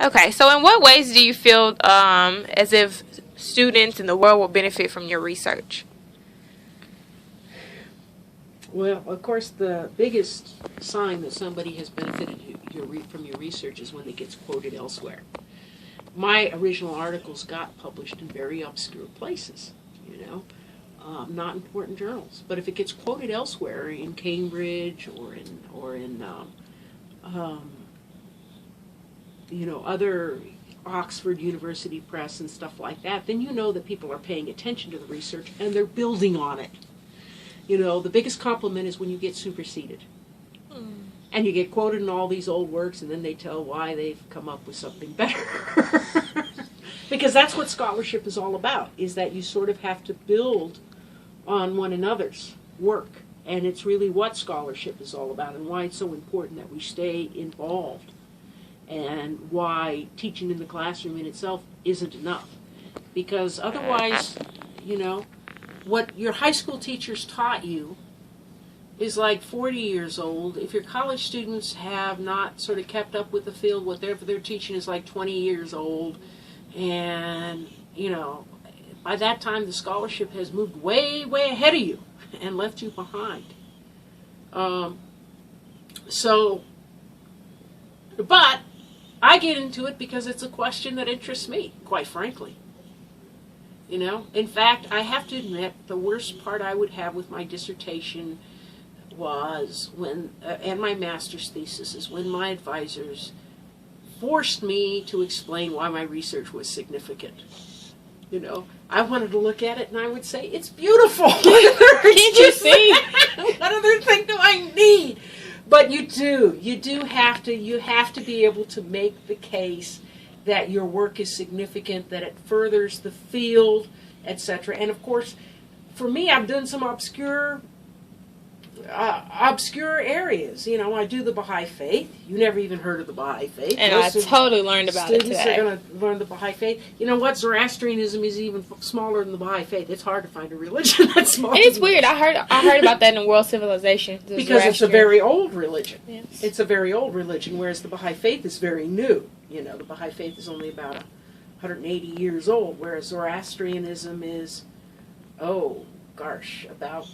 Okay, so in what ways do you feel as if students in the world will benefit from your research? Well, of course, the biggest sign that somebody has benefited from your research is when it gets quoted elsewhere. My original articles got published in very obscure places, not important journals. But if it gets quoted elsewhere, in Cambridge um, other Oxford University Press and stuff like that, then you know that people are paying attention to the research and they're building on it. The biggest compliment is when you get superseded. And you get quoted in all these old works, and then they tell why they've come up with something better. Because that's what scholarship is all about, is that you sort of have to build on one another's work. And it's really what scholarship is all about, and why it's so important that we stay involved, and why teaching in the classroom in itself isn't enough. Because otherwise, what your high school teachers taught you is like 40 years old. If your college students have not sort of kept up with the field, whatever they're teaching is like 20 years old. And, by that time the scholarship has moved way, way ahead of you and left you behind. But I get into it because it's a question that interests me, quite frankly. In fact, I have to admit, the worst part I would have with my dissertation was and my master's thesis, is when my advisors forced me to explain why my research was significant. I wanted to look at it and I would say, it's beautiful. Can't you see? What other thing do I need? But you have to be able to make the case that your work is significant, that it furthers the field, etc. And of course, for me, I've done some obscure areas. I do the Baha'i Faith. You never even heard of the Baha'i Faith. And I totally learned about it today. Students are going to learn the Baha'i Faith. You know what? Zoroastrianism is even smaller than the Baha'i Faith. It's hard to find a religion that's smaller. And it's weird. I heard about that in World Civilization. Because it's a very old religion. Yes. It's a very old religion, whereas the Baha'i Faith is very new. The Baha'i Faith is only about 180 years old, whereas Zoroastrianism is, about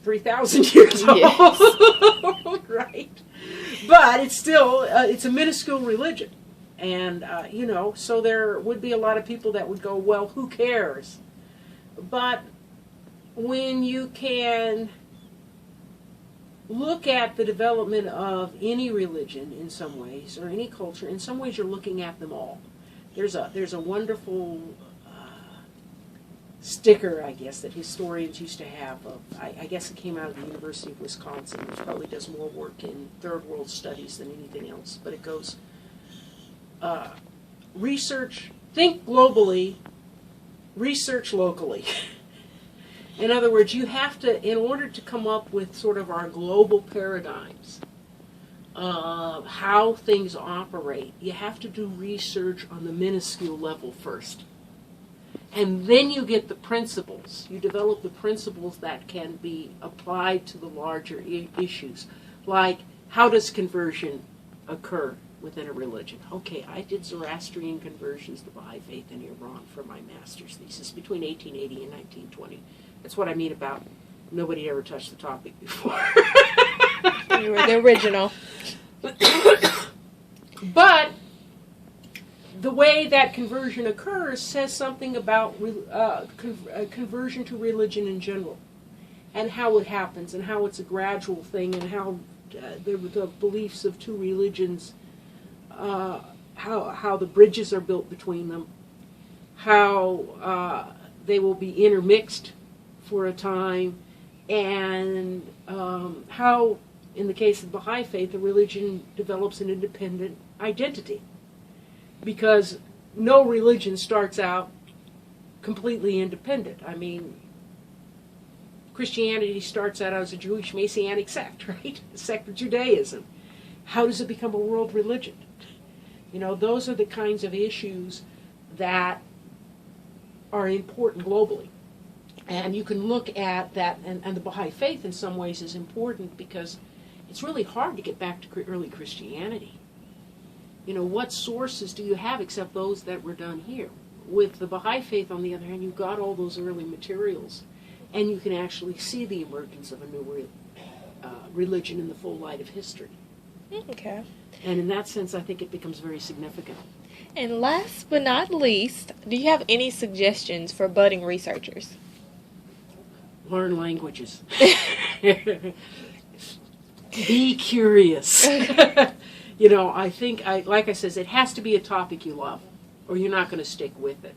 3,000 years old. Yes. Right? But it's still, it's a minuscule religion. And, so there would be a lot of people that would go, well, who cares? But when you can look at the development of any religion in some ways, or any culture, in some ways you're looking at them all. There's a wonderful sticker, I guess, that historians used to have. I guess it came out of the University of Wisconsin, which probably does more work in third world studies than anything else. But it goes, research, think globally, research locally. In other words, you have to, in order to come up with sort of our global paradigms of how things operate, you have to do research on the minuscule level first. And then you get the principles. You develop the principles that can be applied to the larger issues. Like, how does conversion occur within a religion? Okay, I did Zoroastrian conversions to Baha'i Faith in Iran for my master's thesis between 1880 and 1920. That's what I mean about nobody ever touched the topic before. You were the original. But the way that conversion occurs says something about conversion to religion in general, and how it happens, and how it's a gradual thing, and how the beliefs of two religions, how the bridges are built between them, how they will be intermixed for a time, and how, in the case of the Baha'i Faith, the religion develops an independent identity. Because no religion starts out completely independent. I mean, Christianity starts out as a Jewish Messianic sect, right? A sect of Judaism. How does it become a world religion? Those are the kinds of issues that are important globally. And you can look at that, and the Baha'i Faith in some ways is important because it's really hard to get back to early Christianity. What sources do you have except those that were done here? With the Baha'i faith, on the other hand, you've got all those early materials, and you can actually see the emergence of a new religion in the full light of history. Okay. And in that sense, I think it becomes very significant. And last but not least, do you have any suggestions for budding researchers? Learn languages. Be curious. I think, like I said, it has to be a topic you love, or you're not going to stick with it.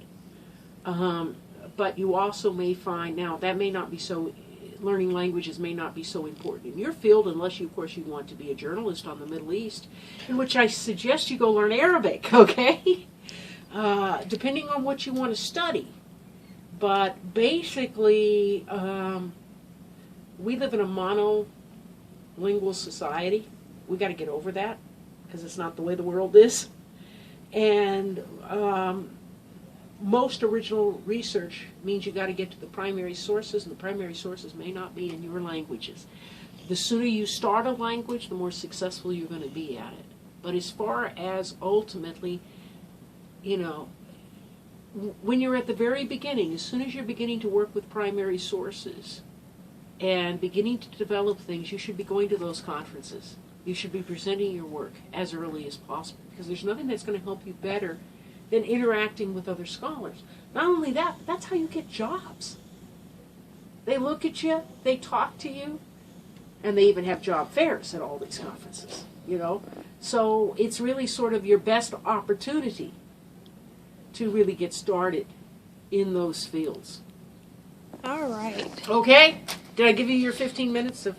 But you also may find, now, that may not be so, learning languages may not be so important in your field, unless you, of course, you want to be a journalist on the Middle East, in which I suggest you go learn Arabic, okay? Depending on what you want to study. But basically, we live in a monolingual society. We got to get over that, because it's not the way the world is. And most original research means you got to get to the primary sources, and the primary sources may not be in your languages. The sooner you start a language, the more successful you're going to be at it. But as far as ultimately, when you're at the very beginning, as soon as you're beginning to work with primary sources and beginning to develop things, you should be going to those conferences. You should be presenting your work as early as possible, because there's nothing that's going to help you better than interacting with other scholars. Not only that, but that's how you get jobs. They look at you, they talk to you, and they even have job fairs at all these conferences, So it's really sort of your best opportunity to really get started in those fields. All right. Okay? Did I give you your 15 minutes of